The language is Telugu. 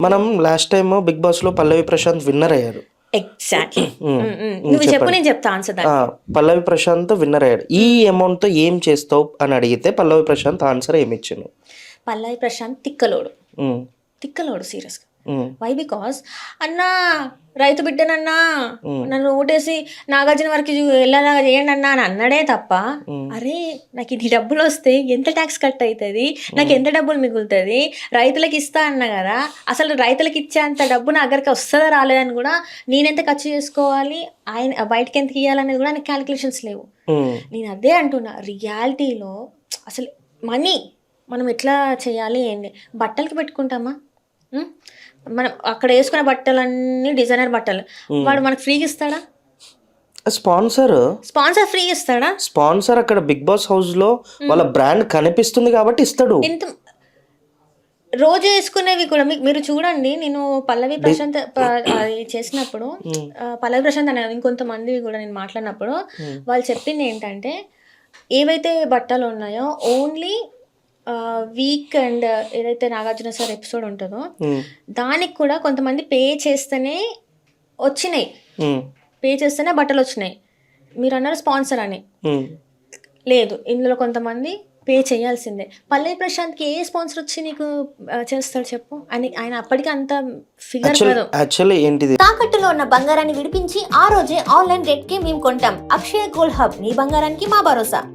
మనం లాస్ట్ టైం బిగ్ బాస్ లో పల్లవి ప్రశాంత్ విన్నర్ అయ్యారు. ఎగ్జాక్ట్లీ. నువ్వు చెప్పు, నేను చెప్తా ఆన్సర్ దానికి. పల్లవి ప్రశాంత్ విన్నర్ అయ్యాడు. ఈ అమౌంట్ తో ఏం చేస్తావు అని అడిగితే పల్లవి ప్రశాంత్ ఆన్సర్ ఏమి ఇచ్చాను? పల్లవి ప్రశాంత్ తిక్కలోడు సీరియస్గా. వై? బికాస్ అన్నా రైతు బిడ్డనన్నా, నన్ను ఓటేసి నాగార్జున వరకు వెళ్ళాలా చేయండి అన్నా అని అన్నాడే తప్ప, అరే నాకు ఇది డబ్బులు వస్తే ఎంత ట్యాక్స్ కట్ అవుతుంది, నాకు ఎంత డబ్బులు మిగులుతుంది, రైతులకు ఇస్తా అన్నా కదా, అసలు రైతులకు ఇచ్చేంత డబ్బు నా దగ్గరికి వస్తుందా రాలేదని కూడా, నేనెంత ఖర్చు చేసుకోవాలి, ఆయన బయటకి ఎంత ఇవ్వాలనేది కూడా నాకు క్యాలిక్యులేషన్స్ లేవు. నేను అదే అంటున్నా, రియాలిటీలో అసలు మనీ మనం ఎట్లా చేయాలి ఏంటి? బట్టలకి పెట్టుకుంటామా? మనం అక్కడ వేసుకునే బట్టలన్నీ డిజైనర్ బట్టలు, వాడు మనకు ఫ్రీగా ఇస్తాడా? స్పాన్సర్ ఫ్రీగా ఇస్తాడా? స్పాన్సర్ అక్కడ బిగ్ బాస్ హౌస్ లో వాళ్ళ బ్రాండ్ కనిపిస్తుంది కాబట్టి ఇస్తాడు. ఎంత రోజు వేసుకునేవి కూడా మీరు చూడండి. నేను పల్లవి ప్రశాంత్ చేసినప్పుడు, పల్లవి ప్రశాంత్ అనే ఇంకొంతమంది కూడా నేను మాట్లాడినప్పుడు వాళ్ళు చెప్పింది ఏంటంటే, ఏవైతే బట్టలు ఉన్నాయో ఓన్లీ వీక్ అండ్ ఏదైతే నాగార్జున సార్ ఎపిసోడ్ ఉంటుందో దానికి కూడా కొంతమంది పే చేస్తేనే వచ్చినాయి, బట్టలు వచ్చినాయి. మీరు అన్నారు స్పాన్సర్ అని, లేదు, ఇందులో కొంతమంది పే చేయాల్సిందే. పల్లవి ప్రశాంత్కి ఏ స్పాన్సర్ వచ్చి నీకు చేస్తాడు చెప్పు? ఆయన అప్పటికి అంత ఫిగర్ కాదు. తాకట్టులో ఉన్న బంగారాన్ని విడిపించి ఆ రోజే ఆన్లైన్ రేట్కి మేము కొంటాం. అక్షయ గోల్డ్ హబ్, నీ బంగారానికి మా భరోసా.